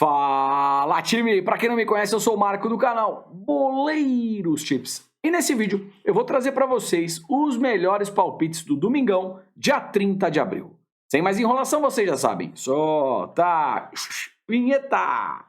Fala, time! Para quem não me conhece, eu sou o Marco do canal Boleiros Tips. E nesse vídeo eu vou trazer para vocês os melhores palpites do Domingão, dia 30 de abril. Sem mais enrolação, vocês já sabem. Solta! Vinheta!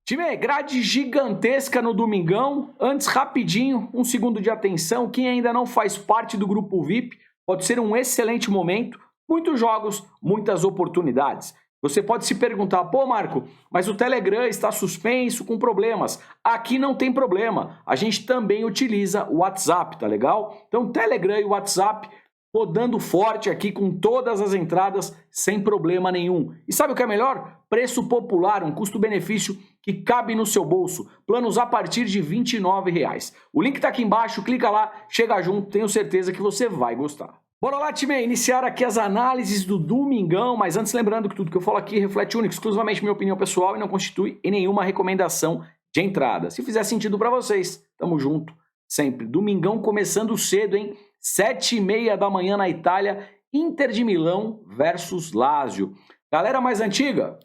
Time, grade gigantesca no Domingão. Antes, rapidinho, um segundo de atenção. Quem ainda não faz parte do grupo VIP, pode ser um excelente momento. Muitos jogos, muitas oportunidades. Você pode se perguntar, pô Marco, mas o Telegram está suspenso com problemas. Aqui não tem problema. A gente também utiliza o WhatsApp, tá legal? Então, Telegram e WhatsApp rodando forte aqui com todas as entradas sem problema nenhum. E sabe o que é melhor? Preço popular, um custo-benefício que cabe no seu bolso. Planos a partir de R$ 29,00. O link tá aqui embaixo, clica lá, chega junto, tenho certeza que você vai gostar. Bora lá, time, iniciar aqui as análises do Domingão, mas antes lembrando que tudo que eu falo aqui reflete única, exclusivamente minha opinião pessoal e não constitui em nenhuma recomendação de entrada. Se fizer sentido para vocês, tamo junto sempre. Domingão começando cedo, hein? 7h30 da manhã na Itália, Inter de Milão versus Lazio. Galera mais antiga,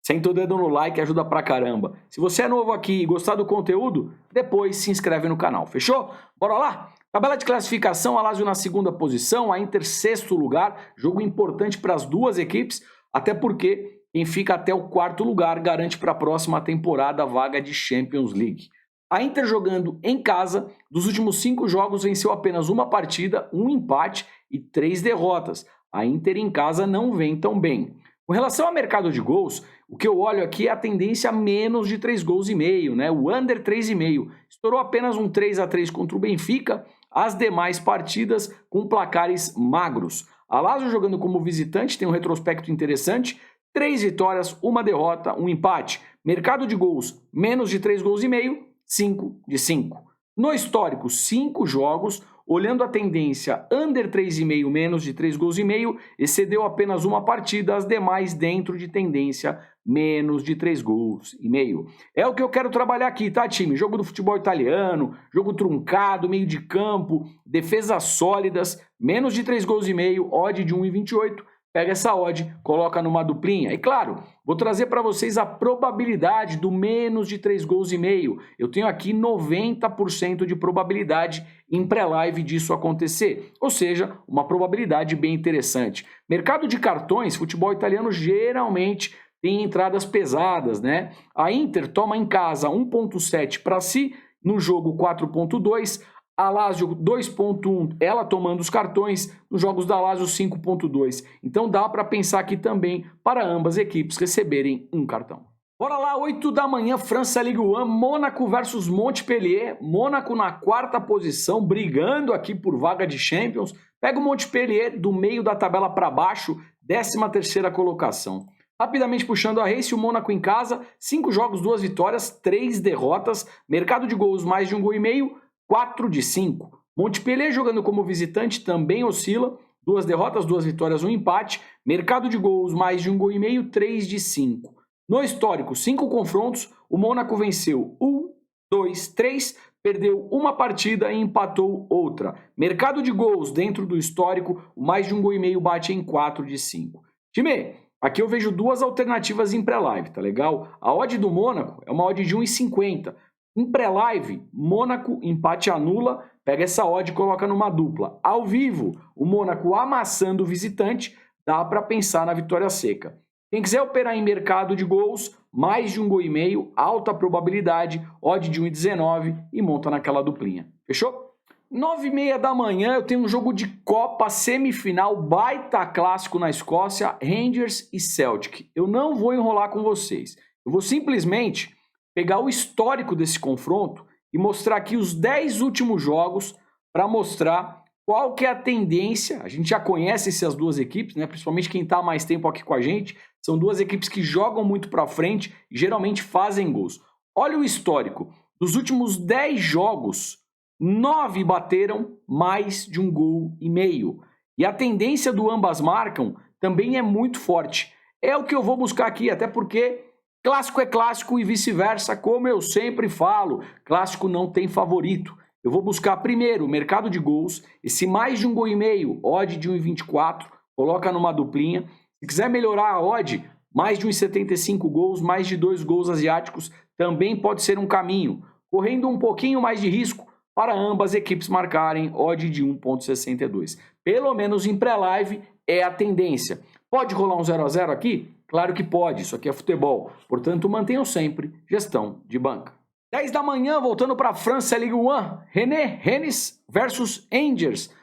senta o dedo no like, ajuda pra caramba. Se você é novo aqui e gostar do conteúdo, depois se inscreve no canal, fechou? Bora lá? Tabela de classificação, a Lazio na segunda posição, a Inter sexto lugar, jogo importante para as duas equipes, até porque quem fica até o quarto lugar garante para a próxima temporada a vaga de Champions League. A Inter jogando em casa, dos últimos 5 jogos venceu apenas uma partida, um empate e 3 derrotas. A Inter em casa não vem tão bem. Com relação ao mercado de gols, o que eu olho aqui é a tendência a menos de 3 gols e meio, né? O under 3,5. Estourou apenas um 3-3 contra o Benfica, as demais partidas com placares magros. A Lazio jogando como visitante tem um retrospecto interessante, 3 vitórias, 1 derrota, 1 empate. Mercado de gols, menos de 3 gols e meio, 5 de 5. No histórico, 5 jogos, olhando a tendência under 3,5 menos de 3 gols e meio, excedeu apenas uma partida, as demais dentro de tendência menos de 3 gols e meio. É o que eu quero trabalhar aqui, tá, time? Jogo do futebol italiano, jogo truncado, meio de campo, defesas sólidas, menos de 3 gols e meio, odd de 1,28. Pega essa odd, coloca numa duplinha. E claro, vou trazer para vocês a probabilidade do menos de 3 gols e meio. Eu tenho aqui 90% de probabilidade em pré-live disso acontecer. Ou seja, uma probabilidade bem interessante. Mercado de cartões, futebol italiano geralmente tem entradas pesadas, né? A Inter toma em casa 1,7 para si, no jogo 4,2. A Lazio 2,1, ela tomando os cartões, nos jogos da Lazio 5,2. Então dá para pensar aqui também para ambas equipes receberem um cartão. Bora lá, 8 da manhã, França Ligue 1, Mônaco versus Montpellier. Mônaco na quarta posição, brigando aqui por vaga de Champions. Pega o Montpellier do meio da tabela para baixo, 13ª colocação. Rapidamente puxando a race, o Mônaco em casa, 5 jogos, 2 vitórias, 3 derrotas. Mercado de gols, mais de 1 gol e meio. 4 de 5. Montpellier jogando como visitante também oscila. 2 derrotas, 2 vitórias, 1 empate. Mercado de gols, mais de 1 gol e meio, 3 de 5. No histórico, 5 confrontos. O Mônaco venceu 1, 2, 3. Perdeu uma partida e empatou outra. Mercado de gols dentro do histórico, mais de 1 gol e meio bate em 4 de 5. Time, aqui eu vejo 2 alternativas em pré-live, tá legal? A odd do Mônaco é uma odd de 1,50. Em pré-live, Mônaco empate anula, pega essa odd e coloca numa dupla. Ao vivo, o Mônaco amassando o visitante, dá para pensar na vitória seca. Quem quiser operar em mercado de gols, mais de 1 gol e meio, alta probabilidade, odd de 1,19 e monta naquela duplinha. Fechou? 9h30 da manhã eu tenho um jogo de Copa semifinal, baita clássico na Escócia, Rangers e Celtic. Eu não vou enrolar com vocês, eu vou simplesmente pegar o histórico desse confronto e mostrar aqui os 10 últimos jogos para mostrar qual que é a tendência. A gente já conhece essas duas equipes, né? Principalmente quem está há mais tempo aqui com a gente. São duas equipes que jogam muito para frente e geralmente fazem gols. Olha o histórico. Dos últimos 10 jogos, 9 bateram mais de 1 gol e meio. E a tendência do ambas marcam também é muito forte. É o que eu vou buscar aqui, até porque clássico é clássico e vice-versa, como eu sempre falo, clássico não tem favorito. eu vou buscar primeiro o mercado de gols, esse mais de 1,5 gol, odd de 1,24, coloca numa duplinha. Se quiser melhorar a odd, mais de 1,75 gols, mais de 2 gols asiáticos, também pode ser um caminho, correndo um pouquinho mais de risco para ambas equipes marcarem, odd de 1,62. Pelo menos em pré-live é a tendência. Pode rolar um 0 a 0 aqui? Claro que pode, isso aqui é futebol. Portanto, mantenham sempre gestão de banca. 10 da manhã, voltando para a França, Ligue 1, Rennes versus Angers.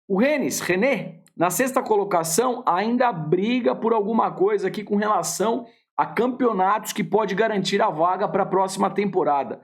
O Rennes, René, na sexta colocação, ainda briga por alguma coisa aqui com relação a campeonatos que pode garantir a vaga para a próxima temporada.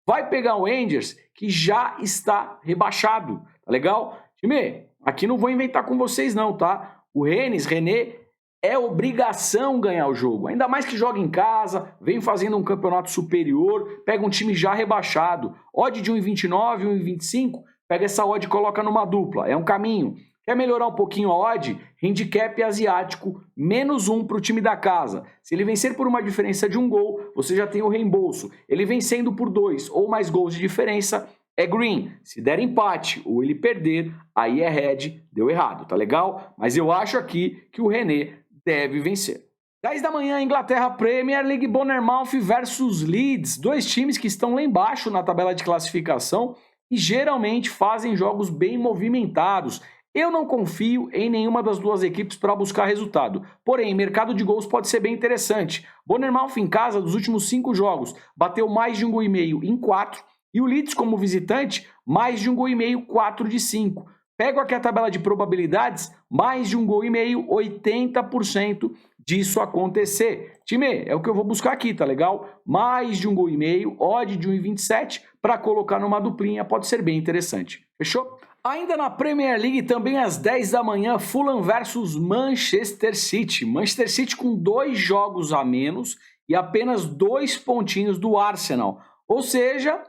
Vai pegar o Angers, que já está rebaixado, tá legal? Time, aqui não vou inventar com vocês não, tá? O Rennes, René, é obrigação ganhar o jogo, ainda mais que joga em casa, vem fazendo um campeonato superior, pega um time já rebaixado, odd de 1,29, 1,25, pega essa odd e coloca numa dupla, é um caminho. Quer melhorar um pouquinho a odd? Handicap asiático, -1 para o time da casa. Se ele vencer por uma diferença de 1 gol, você já tem o reembolso. Ele vencendo por 2 ou mais gols de diferença, é green. Se der empate ou ele perder, aí é red, deu errado, tá legal? Mas eu acho aqui que o René deve vencer. 10 da manhã, Inglaterra, Premier League, Bournemouth versus Leeds. Dois times que estão lá embaixo na tabela de classificação e geralmente fazem jogos bem movimentados. Eu não confio em nenhuma das duas equipes para buscar resultado. Porém, mercado de gols pode ser bem interessante. Bournemouth em casa, dos últimos 5 jogos, bateu mais de 1,5 gol em 4. E o Leeds, como visitante, mais de 1,5 gol, 4 de 5. Pego aqui a tabela de probabilidades, mais de 1,5 gol, 80% disso acontecer. Time, é o que eu vou buscar aqui, tá legal? Mais de 1,5 gol, odd de 1,27 para colocar numa duplinha, pode ser bem interessante. Fechou? Ainda na Premier League, também às 10 da manhã, Fulham versus Manchester City. Manchester City com 2 jogos a menos e apenas 2 pontinhos do Arsenal. Ou seja,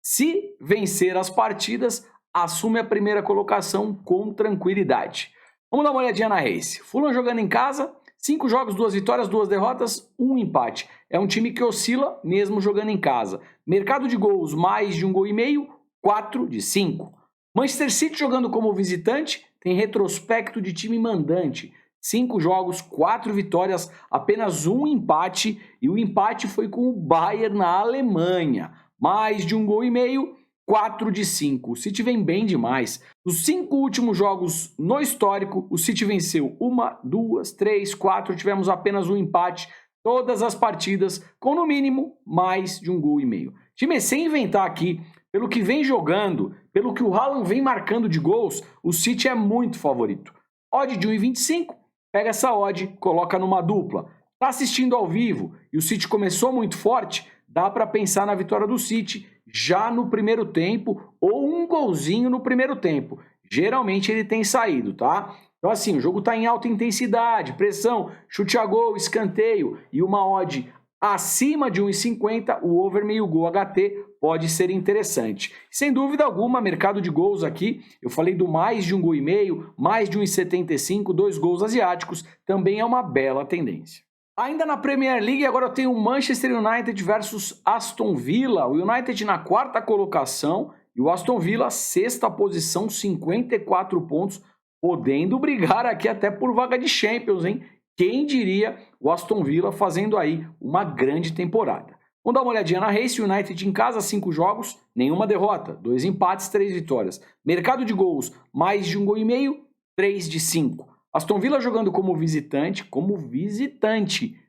se vencer as partidas, assume a primeira colocação com tranquilidade. Vamos dar uma olhadinha na race. Fulham jogando em casa, 5 jogos, 2 vitórias, 2 derrotas, 1 empate. É um time que oscila mesmo jogando em casa. Mercado de gols, mais de 1,5 gol, 4 de 5. Manchester City jogando como visitante, tem retrospecto de time mandante. 5 jogos, 4 vitórias, apenas 1 empate, e o empate foi com o Bayern na Alemanha. Mais de 1,5 gol, 4 de 5. O City vem bem demais. Nos 5 últimos jogos no histórico, o City venceu 1, 2, 3, 4, tivemos apenas 1 empate. Todas as partidas com no mínimo mais de 1,5 gol. Time, sem inventar aqui, pelo que vem jogando, pelo que o Haaland vem marcando de gols, o City é muito favorito. Odd de 1,25, pega essa odd, coloca numa dupla. Tá assistindo ao vivo e o City começou muito forte, dá para pensar na vitória do City já no primeiro tempo ou um golzinho no primeiro tempo. Geralmente ele tem saído, tá? Então assim, o jogo está em alta intensidade, pressão, chute a gol, escanteio e uma odd acima de 1,50, o over meio gol HT pode ser interessante. Sem dúvida alguma, mercado de gols aqui, eu falei do mais de 1,5 gol, mais de 1,75, 2 gols asiáticos, também é uma bela tendência. Ainda na Premier League, agora eu tenho o Manchester United versus Aston Villa. O United na 4ª colocação e o Aston Villa 6ª posição, 54 pontos, podendo brigar aqui até por vaga de Champions, hein? Quem diria o Aston Villa fazendo aí uma grande temporada. Vamos dar uma olhadinha na race. United em casa, 5 jogos, nenhuma derrota, 2 empates, 3 vitórias. Mercado de gols, mais de 1,5 gol, 3 de 5. Aston Villa jogando como visitante,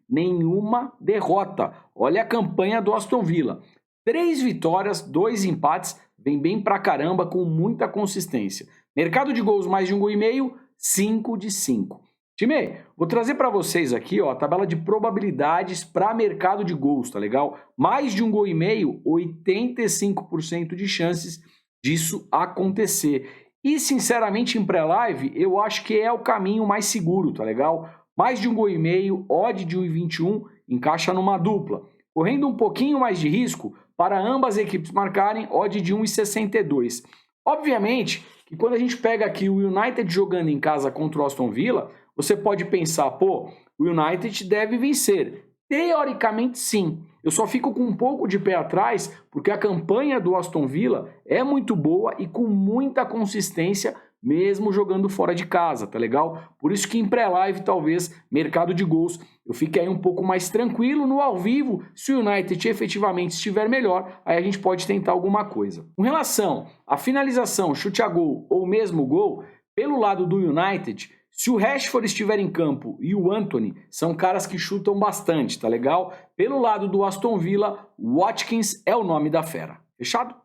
nenhuma derrota. Olha a campanha do Aston Villa. 3 vitórias, 2 empates, vem bem pra caramba, com muita consistência. Mercado de gols, mais de 1,5 gol, 5 de 5. Time, vou trazer para vocês aqui ó, a tabela de probabilidades para mercado de gols, tá legal? Mais de 1,5 gol, 85% de chances disso acontecer. E sinceramente em pré-live, eu acho que é o caminho mais seguro, tá legal? Mais de 1,5 gol, odd de 1,21, encaixa numa dupla. Correndo um pouquinho mais de risco, para ambas equipes marcarem, odd de 1,62. Obviamente que quando a gente pega aqui o United jogando em casa contra o Aston Villa, você pode pensar, pô, o United deve vencer. Teoricamente sim, Eu só fico com um pouco de pé atrás, porque a campanha do Aston Villa é muito boa e com muita consistência, mesmo jogando fora de casa, tá legal? Por isso que em pré-live, talvez, mercado de gols, eu fique aí um pouco mais tranquilo. No ao vivo, se o United efetivamente estiver melhor, aí a gente pode tentar alguma coisa. Com relação à finalização, chute a gol ou mesmo gol, pelo lado do United, se o Rashford estiver em campo e o Antony, são caras que chutam bastante, tá legal? Pelo lado do Aston Villa, Watkins é o nome da fera. Fechado?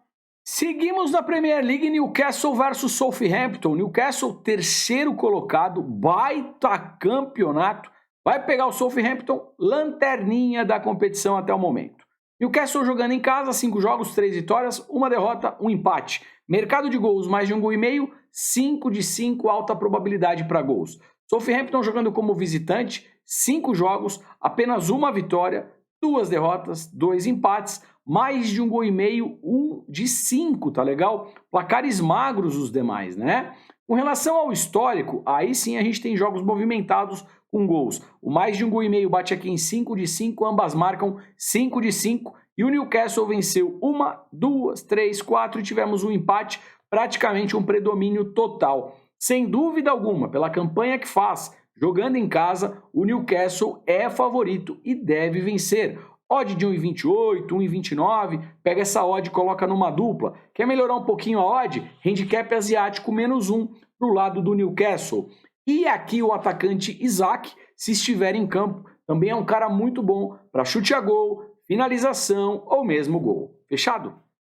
Seguimos na Premier League, Newcastle versus Southampton. Newcastle, terceiro colocado, baita campeonato. Vai pegar o Southampton, lanterninha da competição até o momento. Newcastle jogando em casa, 5 jogos, 3 vitórias, 1 derrota, 1 empate. Mercado de gols, mais de 1,5 gol, 5 de 5, alta probabilidade para gols. Southampton jogando como visitante, 5 jogos, apenas 1 vitória, 2 derrotas, 2 empates, mais de 1,5 gol, 1 de 5, tá legal? Placares magros os demais, né? Com relação ao histórico, aí sim a gente tem jogos movimentados com gols. O mais de 1,5 gol bate aqui em 5 de 5, ambas marcam 5 de 5. E o Newcastle venceu 1, 2, 3, 4 e tivemos um empate, praticamente um predomínio total. Sem dúvida alguma, pela campanha que faz, jogando em casa, o Newcastle é favorito e deve vencer. Odd de 1,28, 1,29, pega essa odd e coloca numa dupla. Quer melhorar um pouquinho a odd? Handicap asiático -1 para o lado do Newcastle. E aqui o atacante Isaac, se estiver em campo, também é um cara muito bom para chute a gol, finalização ou mesmo gol. Fechado?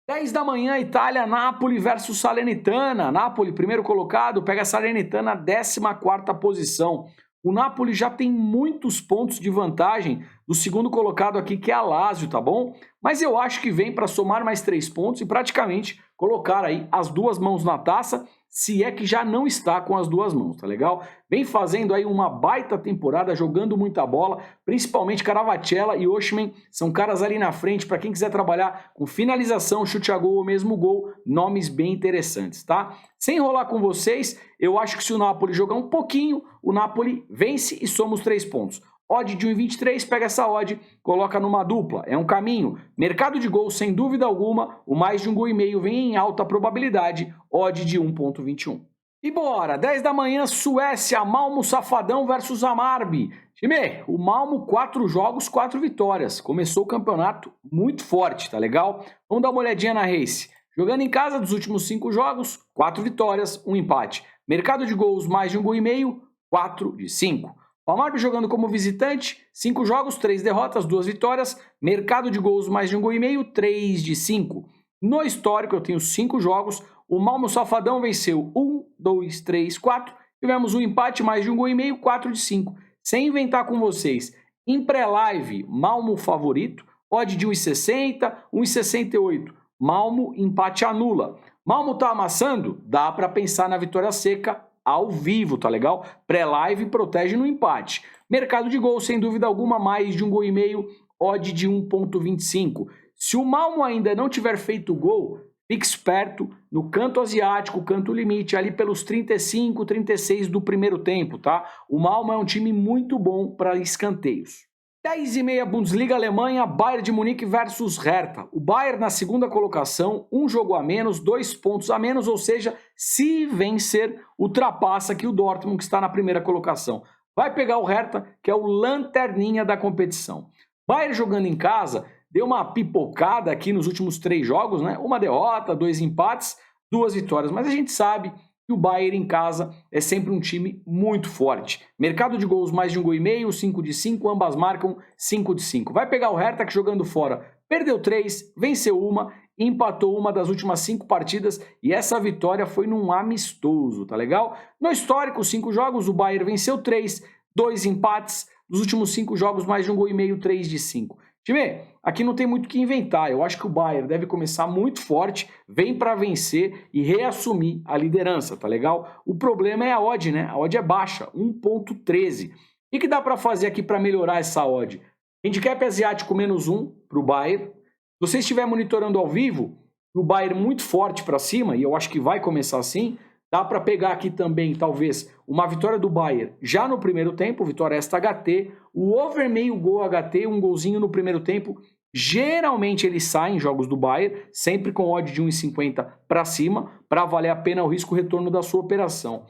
10 da manhã, Itália, Napoli versus Salernitana. Napoli, primeiro colocado, pega a Salernitana, 14ª posição. O Napoli já tem muitos pontos de vantagem do segundo colocado aqui, que é a Lazio, tá bom? Mas eu acho que vem para somar mais 3 pontos e praticamente colocar aí as duas mãos na taça, se é que já não está com as duas mãos, tá legal? Vem fazendo aí uma baita temporada, jogando muita bola, principalmente Caravacella e Osimhen, são caras ali na frente, para quem quiser trabalhar com finalização, chute a gol ou mesmo gol, nomes bem interessantes, tá? Sem enrolar com vocês, eu acho que se o Napoli jogar um pouquinho, o Napoli vence e soma os 3 pontos. Odd de 1,23, pega essa odd, coloca numa dupla, é um caminho. Mercado de gols, sem dúvida alguma, o mais de 1,5 gol vem em alta probabilidade, odd de 1,21. E bora, 10 da manhã, Suécia, Malmo Safadão versus Hammarby. Time, o Malmo 4 jogos, 4 vitórias. Começou o campeonato muito forte, tá legal? Vamos dar uma olhadinha na race. Jogando em casa, dos últimos 5 jogos, 4 vitórias, 1 empate. Mercado de gols, mais de 1,5 gol, 4 de 5. O Hammarby jogando como visitante, 5 jogos, 3 derrotas, 2 vitórias. Mercado de gols, mais de 1,5 gol, 3 de 5. No histórico, eu tenho 5 jogos. O Malmo Safadão venceu 1, 2, 3, 4. Tivemos um empate, mais de 1,5 gol, 4 de 5. Sem inventar com vocês, em pré-live, Malmo favorito. Odd de 1,60, 1,68. Malmo, empate anula. Malmo tá amassando? Dá para pensar na vitória seca ao vivo, tá legal? Pré-live protege no empate. Mercado de gol, sem dúvida alguma, mais de 1,5 gol, odd de 1,25. Se o Malmo ainda não tiver feito gol, fique esperto no canto asiático, canto limite, ali pelos 35, 36 do primeiro tempo, tá? O Malmo é um time muito bom para escanteios. 10h30, Bundesliga Alemanha, Bayern de Munique versus Hertha. O Bayern na segunda colocação, 1 jogo a menos, 2 pontos a menos, ou seja, se vencer, ultrapassa aqui o Dortmund, que está na primeira colocação. Vai pegar o Hertha, que é o lanterninha da competição. Bayern jogando em casa, deu uma pipocada aqui nos últimos 3 jogos, né? 1 derrota, 2 empates, 2 vitórias, mas a gente sabe que o Bayern em casa é sempre um time muito forte. Mercado de gols, mais de 1,5 gol, 5 de 5, ambas marcam 5 de 5. Vai pegar o Hertha, que jogando fora perdeu 3, venceu 1, empatou uma das últimas 5 partidas e essa vitória foi num amistoso, tá legal? No histórico, 5 jogos, o Bayern venceu 3, 2 empates, dos últimos 5 jogos, mais de 1,5 gol, 3 de 5. Time, aqui não tem muito o que inventar. Eu acho que o Bayern deve começar muito forte, vem para vencer e reassumir a liderança, tá legal? O problema é a odd, né? A odd é baixa, 1,13. O que dá para fazer aqui para melhorar essa odd? Handicap asiático -1 para o Bayern. Se você estiver monitorando ao vivo, o Bayern muito forte para cima, e eu acho que vai começar assim, dá para pegar aqui também, talvez, uma vitória do Bayern já no primeiro tempo, vitória esta HT, o over meio gol HT, um golzinho no primeiro tempo, Geralmente ele sai em jogos do Bayern, sempre com odd de 1,50 para cima, para valer a pena o risco-retorno da sua operação.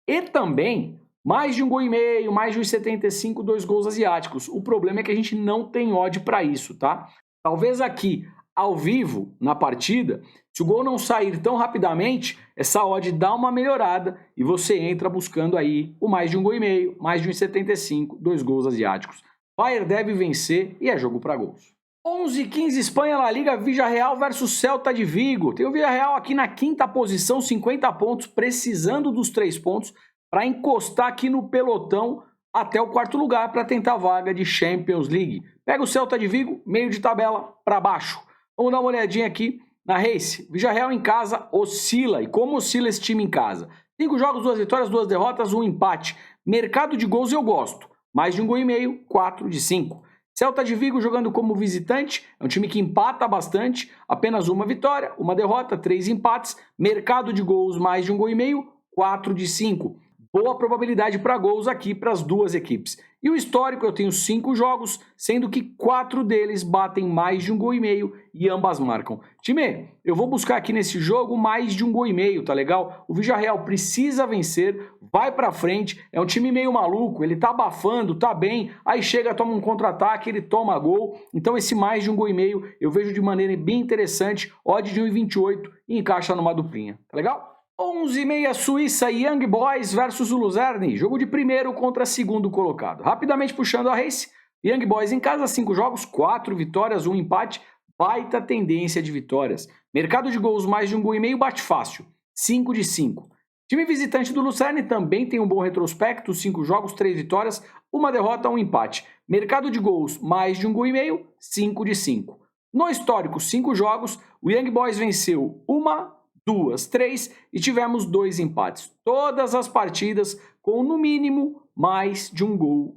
E também mais de 1,5 gol, mais de 1,75, 2 gols asiáticos. O problema é que a gente não tem odd para isso, tá? Talvez aqui, ao vivo, na partida, se o gol não sair tão rapidamente, essa odd dá uma melhorada e você entra buscando aí o mais de 1,5 gol, mais de 1,75, 2 gols asiáticos. Bayern deve vencer e é jogo para gols. 11h15 Espanha, La Liga, Villarreal versus Celta de Vigo. Tem o Villarreal aqui na quinta posição, 50 pontos, precisando dos 3 pontos para encostar aqui no pelotão até o quarto lugar para tentar a vaga de Champions League. Pega o Celta de Vigo, meio de tabela para baixo. Vamos dar uma olhadinha aqui na Race. Villarreal em casa oscila. E como oscila esse time em casa? 5 jogos, 2 vitórias, 2 derrotas, 1 empate. Mercado de gols eu gosto. Mais de 1,5 gol, 4 de 5. Celta de Vigo jogando como visitante, é um time que empata bastante, apenas 1 vitória, 1 derrota, 3 empates, mercado de gols mais de 1,5 gol, 4 de 5. Boa probabilidade para gols aqui para as duas equipes. E o histórico, eu tenho 5 jogos, sendo que 4 deles batem mais de 1,5 gol e ambas marcam. Time, eu vou buscar aqui nesse jogo mais de 1,5 gol, tá legal? O Villarreal precisa vencer, vai pra frente, é um time meio maluco, ele tá abafando, tá bem, aí chega, toma um contra-ataque, ele toma gol. Então esse mais de 1,5 gol eu vejo de maneira bem interessante, odd de 1,28 e encaixa numa duplinha, tá legal? 11h30 Suíça, Young Boys versus o Luzerne, jogo de primeiro contra segundo colocado. Rapidamente puxando a Race, Young Boys em casa, 5 jogos, 4 vitórias, 1 empate, baita tendência de vitórias. Mercado de gols mais de 1,5 gol bate fácil, 5 de 5. Time visitante do Luzerne também tem um bom retrospecto, 5 jogos, 3 vitórias, 1 derrota, 1 empate. Mercado de gols mais de 1,5 gol, 5 de 5. No histórico, 5 jogos, o Young Boys venceu 1, 2, 3 e tivemos 2 empates. Todas as partidas com no mínimo mais de 1,5 gol.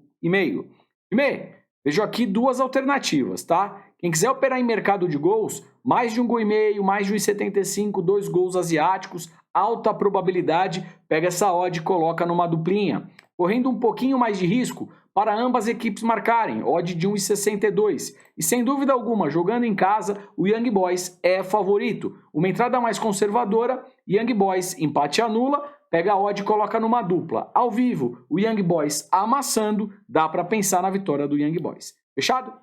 Vejo aqui 2 alternativas, tá? Quem quiser operar em mercado de gols, mais de 1,5 gol, mais de 1,75, 2 gols asiáticos, alta probabilidade, pega essa odd e coloca numa duplinha. Correndo um pouquinho mais de risco para ambas equipes marcarem, odd de 1,62. E sem dúvida alguma, jogando em casa, o Young Boys é favorito. Uma entrada mais conservadora, Young Boys empate anula, pega a odd e coloca numa dupla. Ao vivo, o Young Boys amassando, dá para pensar na vitória do Young Boys. Fechado?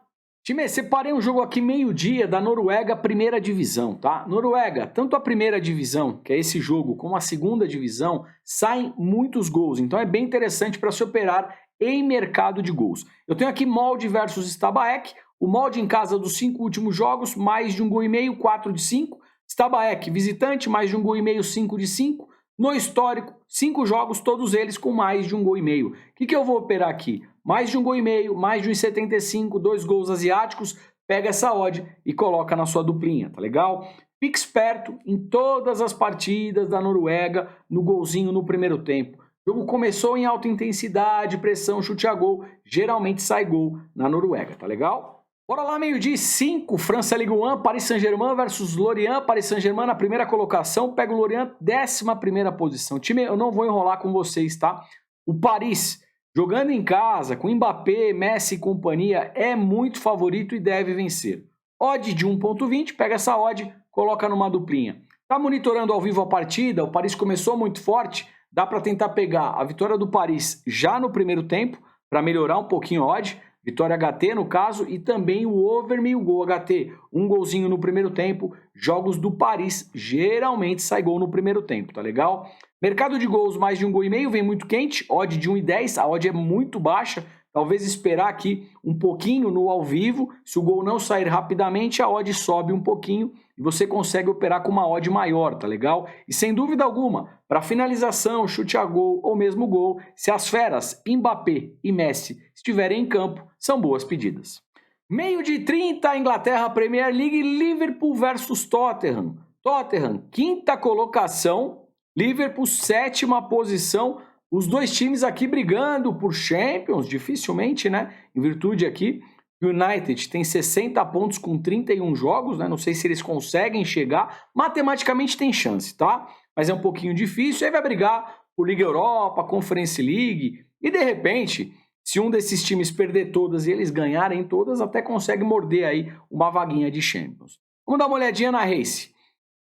Time, separei um jogo aqui meio-dia da Noruega Primeira Divisão, tá? Noruega, tanto a Primeira Divisão, que é esse jogo, como a Segunda Divisão, saem muios gols. Então é bem interessante para se operar em mercado de gols. Eu tenho aqui Molde versus Stabæk. O Molde em casa dos 5 últimos jogos, mais de 1,5 gol, 4 de 5. Stabæk, visitante, mais de 1,5 gol, 5 de 5. No histórico, 5 jogos, todos eles com mais de 1,5 gol. O que eu vou operar aqui? Mais de 1,5 gol, mais de 1,75, 2 gols asiáticos, pega essa odd e coloca na sua duplinha, tá legal? Fique esperto em todas as partidas da Noruega, no golzinho no primeiro tempo. O jogo começou em alta intensidade, pressão, chute a gol, geralmente sai gol na Noruega, tá legal? Bora lá, meio-dia e 5, França Ligue 1, Paris Saint-Germain versus Lorient. Paris Saint-Germain na primeira colocação, pega o Lorient, 11ª posição. Time, eu não vou enrolar com vocês, tá? O Paris, jogando em casa, com Mbappé, Messi e companhia, é muito favorito e deve vencer. Odd de 1,20, pega essa odd, coloca numa duplinha. Tá monitorando ao vivo a partida, o Paris começou muito forte, dá para tentar pegar a vitória do Paris já no primeiro tempo, para melhorar um pouquinho a odd. Vitória HT no caso, e também o over 1.000 gol HT. Um golzinho no primeiro tempo. Jogos do Paris geralmente sai gol no primeiro tempo, tá legal? Mercado de gols mais de 1,5 gol vem muito quente, odd de 1,10, a odd é muito baixa. Talvez esperar aqui um pouquinho no ao vivo. Se o gol não sair rapidamente, a odd sobe um pouquinho e você consegue operar com uma odd maior, tá legal? E sem dúvida alguma, para finalização, chute a gol ou mesmo gol, se as feras Mbappé e Messi estiverem em campo, são boas pedidas. Meio de 30, Inglaterra Premier League, Liverpool versus Tottenham. Tottenham, 5ª colocação, Liverpool, 7ª posição. Os dois times aqui brigando por Champions, dificilmente, né? Em virtude aqui, o United tem 60 pontos com 31 jogos, né? Não sei se eles conseguem chegar. Matematicamente tem chance, tá? Mas é um pouquinho difícil. Aí vai brigar por Liga Europa, Conference League. E de repente, Se um desses times perder todas e eles ganharem todas, até consegue morder aí uma vaguinha de Champions. Vamos dar uma olhadinha na Race.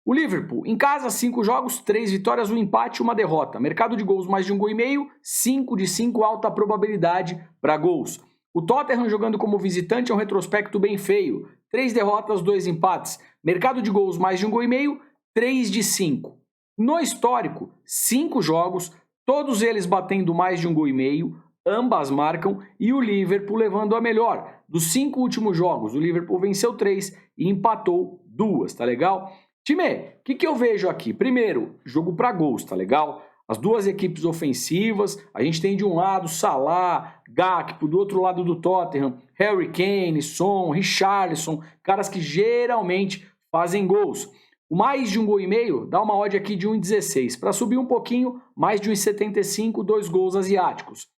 O Liverpool, em casa, 5 jogos, 3 vitórias, 1 empate e 1 derrota. Mercado de gols mais de 1,5 gol, 5 de 5, alta probabilidade para gols. O Tottenham jogando como visitante é um retrospecto bem feio. 3 derrotas, 2 empates. Mercado de gols mais de 1,5 gol, 3 de 5. No histórico, 5 jogos, todos eles batendo mais de 1,5 gol, ambas marcam e o Liverpool levando a melhor. Dos 5 últimos jogos, o Liverpool venceu 3 e empatou 2, tá legal? Time, o que eu vejo aqui? Primeiro, jogo para gols, tá legal? As duas equipes ofensivas, a gente tem de um lado Salah, Gakpo, do outro lado do Tottenham, Harry Kane, Son, Richarlison, caras que geralmente fazem gols. O mais de 1,5 gol dá uma odd aqui de 1,16. Para subir um pouquinho, mais de 1,75, 2 gols asiáticos.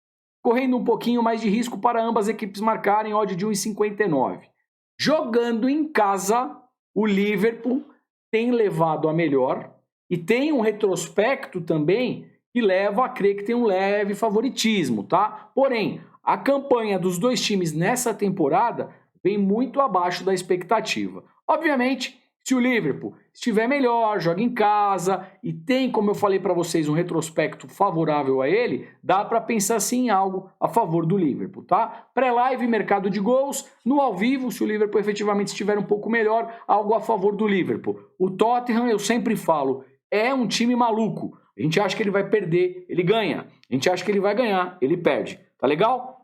Correndo um pouquinho mais de risco para ambas equipes marcarem, odd de 1,59. Jogando em casa, o Liverpool tem levado a melhor e tem um retrospecto também que leva a crer que tem um leve favoritismo, tá? Porém, a campanha dos dois times nessa temporada vem muito abaixo da expectativa. Obviamente, se o Liverpool estiver melhor, joga em casa e tem, como eu falei para vocês, um retrospecto favorável a ele, dá para pensar sim em algo a favor do Liverpool, tá? Pré-live, mercado de gols, no ao vivo, se o Liverpool efetivamente estiver um pouco melhor, algo a favor do Liverpool. O Tottenham, eu sempre falo, é um time maluco. A gente acha que ele vai perder, ele ganha. A gente acha que ele vai ganhar, ele perde. Tá legal?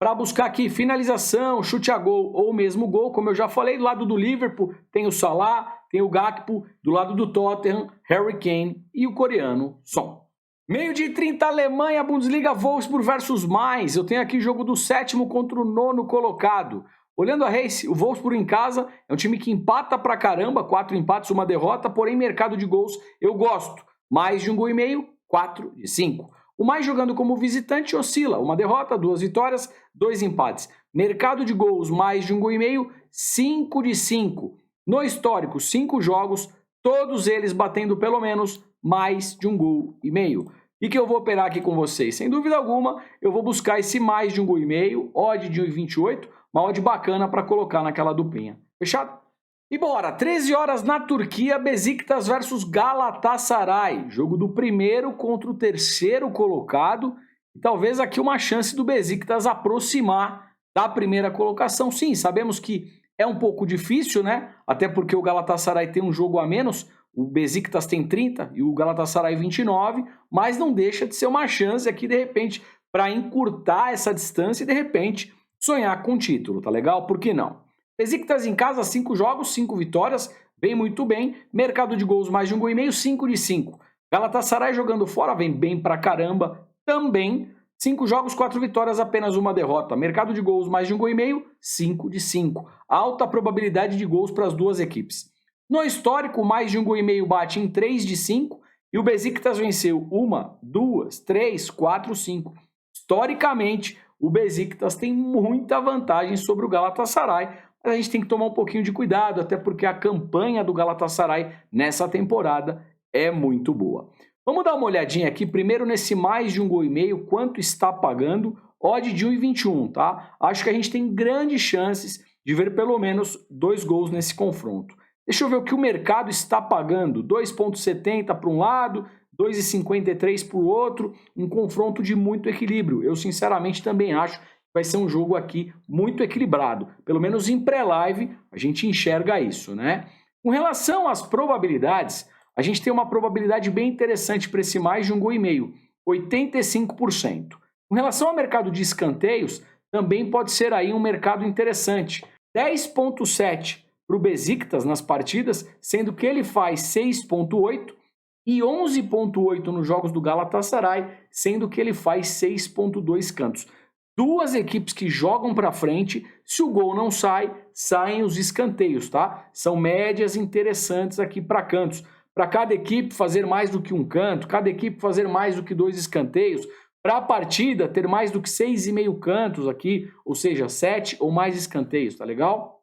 Para buscar aqui finalização, chute a gol ou mesmo gol, como eu já falei, do lado do Liverpool tem o Salah, tem o Gakpo, do lado do Tottenham, Harry Kane e o coreano Son. Meio de 30, Alemanha, Bundesliga, Wolfsburg versus mais. Eu tenho aqui jogo do 7º contra o 9º colocado. Olhando a Race, o Wolfsburg em casa é um time que empata pra caramba, 4 empates, 1 derrota, porém mercado de gols eu gosto. Mais de 1,5 gol, 4 de 5. O mais jogando como visitante oscila, 1 derrota, 2 vitórias, 2 empates. Mercado de gols mais de 1,5 gol, 5 de 5. No histórico, 5 jogos, todos eles batendo pelo menos mais de 1,5 gol. E que eu vou operar aqui com vocês? Sem dúvida alguma, eu vou buscar esse mais de 1,5 gol, odd de 1,28, uma odd bacana para colocar naquela duplinha. Fechado? E bora, 13 horas na Turquia, Besiktas versus Galatasaray. Jogo do 1º contra o 3º colocado. E talvez aqui uma chance do Besiktas aproximar da 1ª colocação. Sim, sabemos que é um pouco difícil, né? Até porque o Galatasaray tem um jogo a menos. O Besiktas tem 30 e o Galatasaray 29. Mas não deixa de ser uma chance aqui, de repente, para encurtar essa distância e, de repente, sonhar com o título, tá legal? Por que não? Besiktas em casa, 5 jogos, 5 vitórias, vem muito bem. Mercado de gols mais de 1,5 gol, 5 de 5. Galatasaray jogando fora, vem bem pra caramba também. 5 jogos, 4 vitórias, apenas 1 derrota. Mercado de gols mais de 1,5 gol, 5 de 5. Alta probabilidade de gols para as duas equipes. No histórico, mais de 1,5 gol bate em 3 de 5 e o Besiktas venceu 1, 2, 3, 4, 5. Historicamente, o Besiktas tem muita vantagem sobre o Galatasaray. A gente tem que tomar um pouquinho de cuidado, até porque a campanha do Galatasaray nessa temporada é muito boa. Vamos dar uma olhadinha aqui, primeiro nesse mais de 1,5 gol, quanto está pagando, odd de 1,21, tá? Acho que a gente tem grandes chances de ver pelo menos 2 gols nesse confronto. Deixa eu ver o que o mercado está pagando, 2,70 para um lado, 2,53 para o outro, um confronto de muito equilíbrio. Eu sinceramente também acho vai ser um jogo aqui muito equilibrado. Pelo menos em pré-live a gente enxerga isso, né? Com relação às probabilidades, a gente tem uma probabilidade bem interessante para esse mais de 1,5 gol, 85%. Com relação ao mercado de escanteios, também pode ser aí um mercado interessante. 10,7 para o Besiktas nas partidas, sendo que ele faz 6,8 e 11,8 nos jogos do Galatasaray, sendo que ele faz 6,2 cantos. Duas equipes que jogam para frente, se o gol não sai, saem os escanteios, tá? São médias interessantes aqui para cantos. Para cada equipe fazer mais do que um canto, cada equipe fazer mais do que 2 escanteios, para a partida ter mais do que 6,5 cantos aqui, ou seja, 7 ou mais escanteios, tá legal?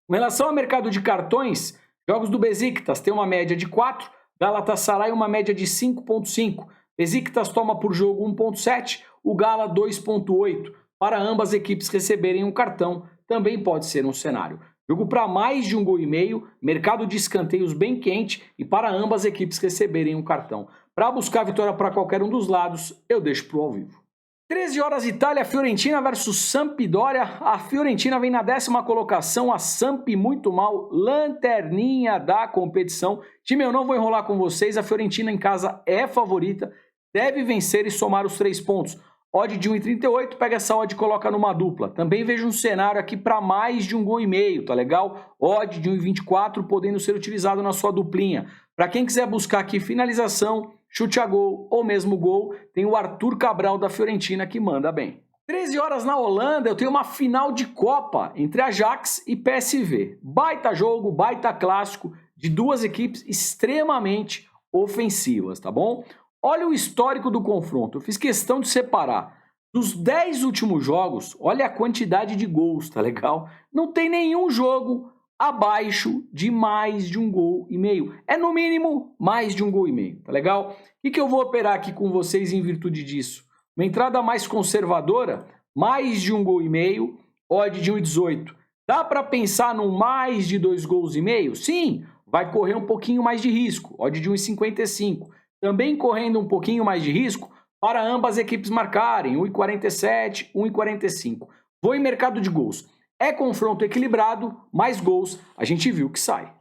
Com relação ao mercado de cartões, jogos do Besiktas tem uma média de 4, Galatasaray uma média de 5,5. Besiktas toma por jogo 1,7, o Gala 2,8. para ambas equipes receberem um cartão, também pode ser um cenário. Jogo para mais de 1,5 gols, mercado de escanteios bem quente e para ambas equipes receberem um cartão. Para buscar a vitória para qualquer um dos lados, eu deixo para o ao vivo. 13 horas Itália, Fiorentina versus Sampdoria. A Fiorentina vem na 10ª colocação, a Samp muito mal, lanterninha da competição. Time, eu não vou enrolar com vocês, a Fiorentina em casa é favorita, deve vencer e somar os 3 pontos. Odd de 1,38, pega essa odd e coloca numa dupla. Também vejo um cenário aqui para mais de 1,5 gol, tá legal? Odd de 1,24 podendo ser utilizado na sua duplinha. Para quem quiser buscar aqui finalização, chute a gol ou mesmo gol, tem o Arthur Cabral da Fiorentina que manda bem. 13 horas na Holanda, eu tenho uma final de Copa entre Ajax e PSV. Baita jogo, baita clássico de duas equipes extremamente ofensivas, tá bom? Olha o histórico do confronto, eu fiz questão de separar. Dos 10 últimos jogos, olha a quantidade de gols, tá legal? Não tem nenhum jogo abaixo de mais de 1,5 gols. É no mínimo mais de 1,5 gols, tá legal? O que eu vou operar aqui com vocês em virtude disso? Uma entrada mais conservadora, mais de 1,5 gols, odd de 1,18. Dá para pensar num mais de 2,5 gols? Sim, vai correr um pouquinho mais de risco, odd de 1,55. Também correndo um pouquinho mais de risco para ambas equipes marcarem, 1,47, 1,45. Vou em mercado de gols. É confronto equilibrado, mais gols, a gente viu que sai.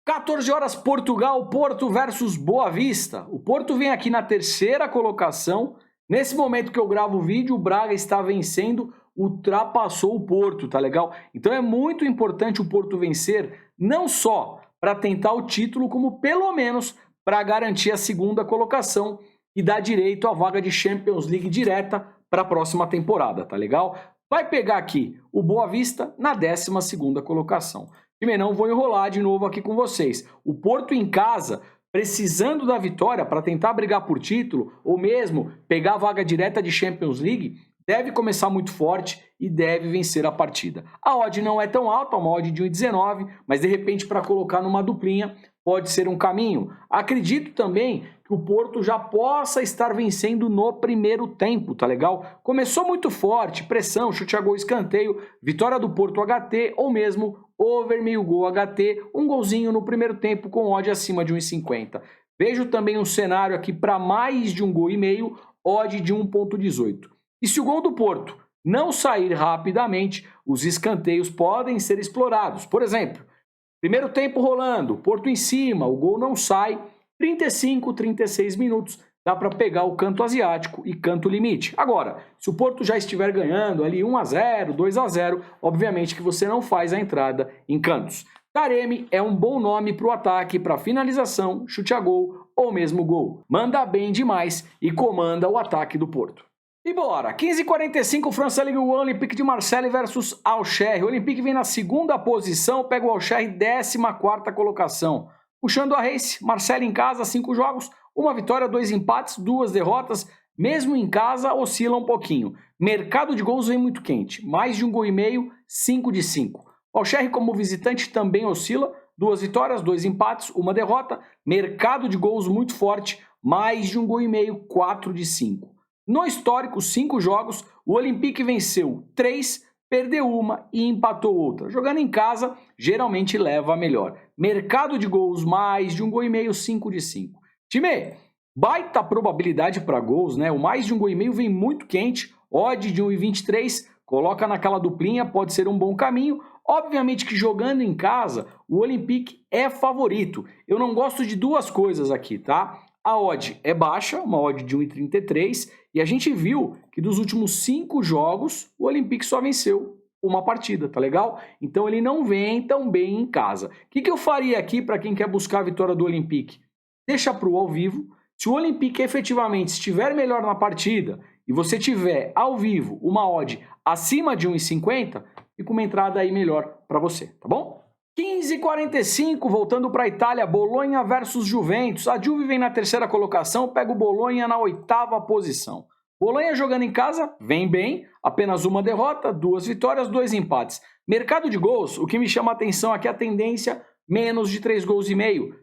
14 horas Portugal, Porto versus Boa Vista. O Porto vem aqui na 3ª colocação. Nesse momento que eu gravo o vídeo, o Braga está vencendo, ultrapassou o Porto, tá legal? Então é muito importante o Porto vencer, não só para tentar o título, como pelo menos para garantir a 2ª colocação e dar direito à vaga de Champions League direta para a próxima temporada, tá legal? Vai pegar aqui o Boa Vista na 12ª colocação. Time, não vou enrolar de novo aqui com vocês. O Porto em casa, precisando da vitória para tentar brigar por título, ou mesmo pegar a vaga direta de Champions League, deve começar muito forte e deve vencer a partida. A odd não é tão alta, uma odd de 1,19, mas de repente para colocar numa duplinha pode ser um caminho. Acredito também que o Porto já possa estar vencendo no primeiro tempo, tá legal? Começou muito forte, pressão, chute a gol, escanteio, vitória do Porto HT ou mesmo over meio gol HT, um golzinho no primeiro tempo com odd acima de 1,50. Vejo também um cenário aqui para mais de 1,5 gols, odd de 1,18. E se o gol do Porto não sair rapidamente, os escanteios podem ser explorados. Por exemplo, primeiro tempo rolando, Porto em cima, o gol não sai, 35, 36 minutos, dá para pegar o canto asiático e canto limite. Agora, se o Porto já estiver ganhando ali 1-0, 2-0, obviamente que você não faz a entrada em cantos. Taremi é um bom nome para o ataque, para finalização, chute a gol ou mesmo gol. Manda bem demais e comanda o ataque do Porto. E bora, 15h45, França Ligue 1, Olympique de Marseille versus Auxerre. O Olympique vem na 2ª posição, pega o Auxerre 14ª colocação. Puxando a race, Marseille em casa, 5 jogos, 1 vitória, 2 empates, 2 derrotas. Mesmo em casa, oscila um pouquinho. Mercado de gols vem muito quente, mais de 1,5 gols, 5 de 5. Auxerre como visitante também oscila, 2 vitórias, 2 empates, 1 derrota. Mercado de gols muito forte, mais de 1,5 gols, 4 de 5. No histórico, 5 jogos, o Olympique venceu 3, perdeu 1 e empatou outra. Jogando em casa, geralmente leva a melhor. Mercado de gols, mais de 1,5 gols, 5 de 5. Time, baita probabilidade para gols, né? O mais de 1,5 gols vem muito quente, odd de 1,23, coloca naquela duplinha, pode ser um bom caminho. Obviamente que jogando em casa, o Olympique é favorito. Eu não gosto de duas coisas aqui, tá? A odd é baixa, uma odd de 1,33, e a gente viu que dos últimos 5 jogos, o Olympique só venceu uma partida, tá legal? Então ele não vem tão bem em casa. O que eu faria aqui para quem quer buscar a vitória do Olympique? Deixa para o ao vivo. Se o Olympique efetivamente estiver melhor na partida e você tiver ao vivo uma odd acima de 1,50, fica uma entrada aí melhor para você, tá bom? 15h45, voltando para a Itália, Bolonha versus Juventus. A Juve vem na 3ª colocação, pega o Bolonha na 8ª posição. Bolonha jogando em casa, vem bem, apenas 1 derrota, 2 vitórias, 2 empates. Mercado de gols, o que me chama a atenção aqui é a tendência menos de 3,5 gols,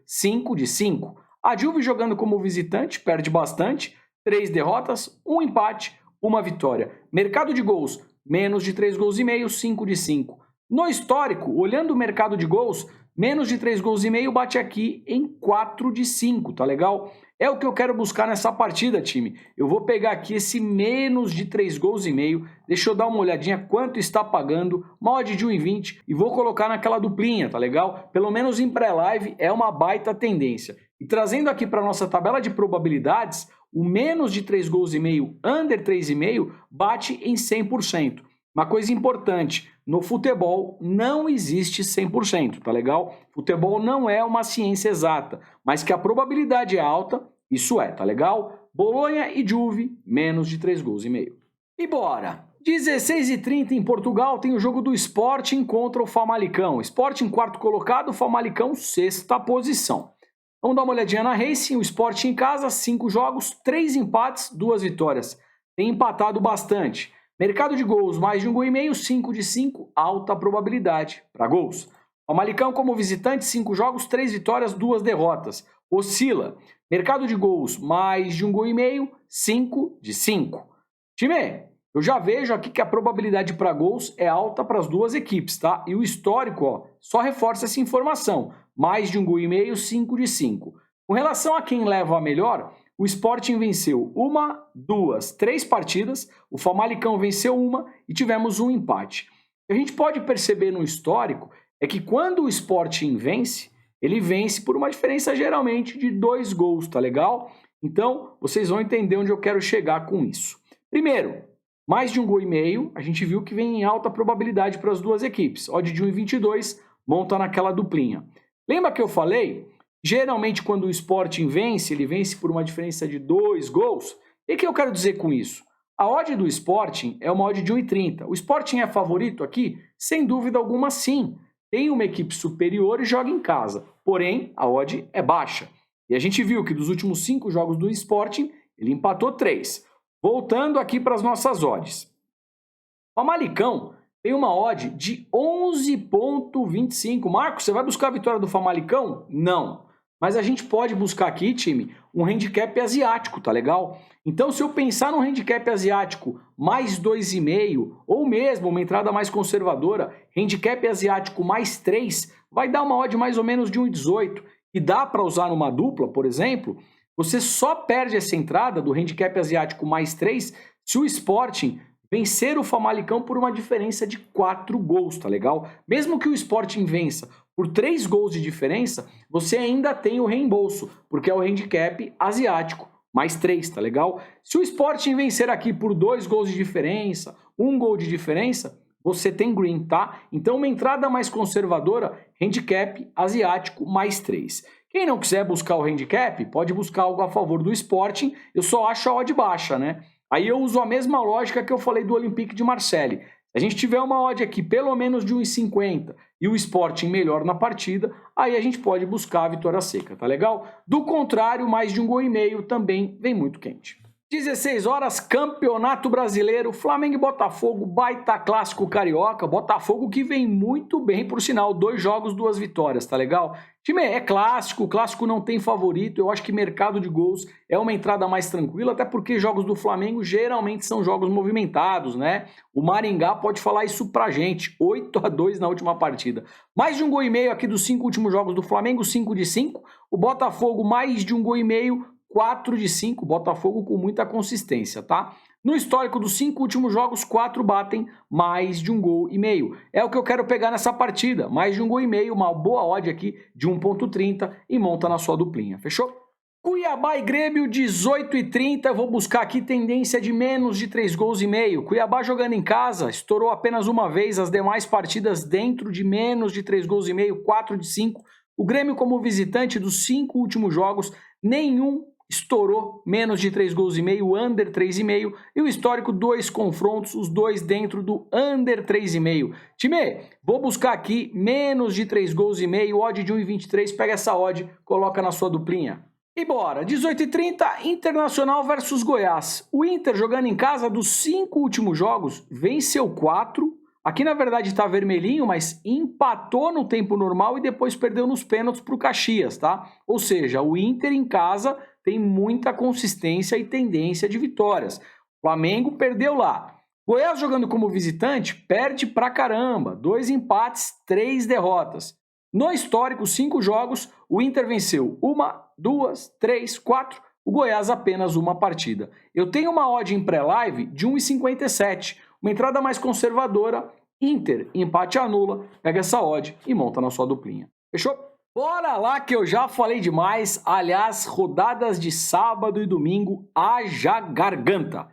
5 de 5. A Juve jogando como visitante, perde bastante, 3 derrotas, 1 empate, uma vitória. Mercado de gols, menos de 3 gols e meio, 5 de 5. No histórico, olhando o mercado de gols, menos de 3 gols e meio bate aqui em 4 de 5, tá legal? É o que eu quero buscar nessa partida, time. Eu vou pegar aqui esse menos de 3 gols e meio, deixa eu dar uma olhadinha quanto está pagando, uma odd de 1,20 e vou colocar naquela duplinha, tá legal? Pelo menos em pré-live é uma baita tendência. E trazendo aqui para nossa tabela de probabilidades, o menos de 3 gols e meio, under 3,5, bate em 100%. Uma coisa importante, no futebol não existe 100%, tá legal? Futebol não é uma ciência exata, mas que a probabilidade é alta, isso é, tá legal? Bolonha e Juve, menos de 3 gols e meio. E bora! 16h30 em Portugal tem o jogo do Sporting contra o Famalicão. Sporting quarto colocado, Famalicão sexta posição. Vamos dar uma olhadinha na Racing, o Sporting em casa, 5 jogos, 3 empates, 2 vitórias. Tem empatado bastante. Mercado de gols, mais de 1 gol e meio, 5 de 5, alta probabilidade para gols. Famalicão como visitante, 5 jogos, 3 vitórias, 2 derrotas. Oscila. Mercado de gols, mais de 1 gol e meio, 5 de 5. Time, eu já vejo aqui que a probabilidade para gols é alta para as duas equipes, tá? E o histórico, ó, só reforça essa informação. Mais de 1 gol e meio, 5 de 5. Com relação a quem leva a melhor, o Sporting venceu 1, 2, 3 partidas, o Famalicão venceu 1 e tivemos um empate. O que a gente pode perceber no histórico é que quando o Sporting vence, ele vence por uma diferença geralmente de 2 gols, tá legal? Então, vocês vão entender onde eu quero chegar com isso. Primeiro, mais de 1 gol e meio, a gente viu que vem em alta probabilidade para as duas equipes. Odd de 1,22, monta naquela duplinha. Lembra que eu falei? Geralmente, quando o Sporting vence, ele vence por uma diferença de 2 gols. E o que eu quero dizer com isso? A odd do Sporting é uma odd de 1,30. O Sporting é favorito aqui? Sem dúvida alguma, sim. Tem uma equipe superior e joga em casa. Porém, a odd é baixa. E a gente viu que dos últimos 5 jogos do Sporting, ele empatou 3. Voltando aqui para as nossas odds. O Famalicão tem uma odd de 11,25. Marcos, você vai buscar a vitória do Famalicão? Não. Mas a gente pode buscar aqui, time, um handicap asiático, tá legal? Então, se eu pensar num handicap asiático mais 2,5, ou mesmo uma entrada mais conservadora, handicap asiático mais 3, vai dar uma odd mais ou menos de 1,18. E dá para usar numa dupla, por exemplo, você só perde essa entrada do handicap asiático mais 3 se o Sporting vencer o Famalicão por uma diferença de 4 gols, tá legal? Mesmo que o Sporting vença por 3 gols de diferença, você ainda tem o reembolso, porque é o handicap asiático, mais 3, tá legal? Se o Sporting vencer aqui por 2 gols de diferença, 1 gol de diferença, você tem green, tá? Então, uma entrada mais conservadora, handicap asiático, mais 3. Quem não quiser buscar o handicap, pode buscar algo a favor do Sporting, eu só acho a odd baixa, né? Aí eu uso a mesma lógica que eu falei do Olympique de Marseille. Se a gente tiver uma odd aqui pelo menos de 1,50 e o Sporting melhor na partida, aí a gente pode buscar a vitória seca, tá legal? Do contrário, mais de 1 gol e meio também vem muito quente. 16 horas, Campeonato Brasileiro, Flamengo e Botafogo, baita clássico carioca, Botafogo que vem muito bem, por sinal, 2 jogos, 2 vitórias, tá legal? Time, é clássico, o clássico não tem favorito, eu acho que mercado de gols é uma entrada mais tranquila, até porque jogos do Flamengo geralmente são jogos movimentados, né? O Maringá pode falar isso pra gente, 8-2 na última partida. Mais de 1 gol e meio aqui dos 5 últimos jogos do Flamengo, 5 de 5, o Botafogo mais de 1 gol e meio, 4 de 5, Botafogo com muita consistência, tá? No histórico dos 5 últimos jogos, 4 batem mais de 1 gol e meio. É o que eu quero pegar nessa partida, mais de 1 gol e meio, uma boa odd aqui de 1,30 e monta na sua duplinha, fechou? Cuiabá e Grêmio, 18h30, vou buscar aqui tendência de menos de 3 gols e meio. Cuiabá jogando em casa, estourou apenas uma vez, as demais partidas dentro de menos de 3 gols e meio, 4 de 5. O Grêmio como visitante dos 5 últimos jogos, nenhum estourou menos de 3 gols e meio, under 3,5, e o histórico 2 confrontos, os 2 dentro do under 3,5. Time, vou buscar aqui menos de 3 gols e meio, odd de 1,23, pega essa odd, coloca na sua duplinha. E bora, 18h30, Internacional versus Goiás. O Inter jogando em casa dos 5 últimos jogos, venceu 4, aqui na verdade está vermelhinho, mas empatou no tempo normal e depois perdeu nos pênaltis para o Caxias, tá? Ou seja, o Inter em casa tem muita consistência e tendência de vitórias. Flamengo perdeu lá. Goiás jogando como visitante perde pra caramba. 2 empates, 3 derrotas. No histórico, 5 jogos, o Inter venceu 1, 2, 3, 4. O Goiás apenas uma partida. Eu tenho uma odd em pré-live de 1,57. Uma entrada mais conservadora. Inter, empate anula. Pega essa odd e monta na sua duplinha. Fechou? Bora lá que eu já falei demais. Aliás, rodadas de sábado e domingo, haja garganta.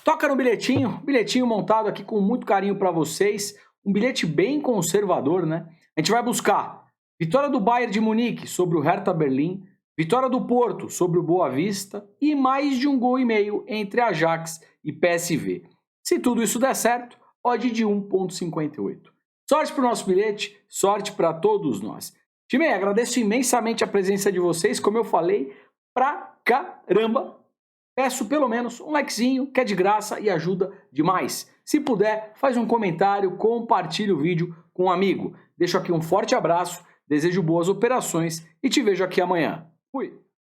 Toca no bilhetinho montado aqui com muito carinho para vocês. Um bilhete bem conservador, né? A gente vai buscar vitória do Bayern de Munique sobre o Hertha Berlim, vitória do Porto sobre o Boa Vista e mais de 1,5 gols entre Ajax e PSV. Se tudo isso der certo, odd de 1,58. Sorte para o nosso bilhete, sorte para todos nós. Time, agradeço imensamente a presença de vocês, como eu falei, pra caramba. Peço pelo menos um likezinho, que é de graça e ajuda demais. Se puder, faz um comentário, compartilhe o vídeo com um amigo. Deixo aqui um forte abraço, desejo boas operações e te vejo aqui amanhã. Fui!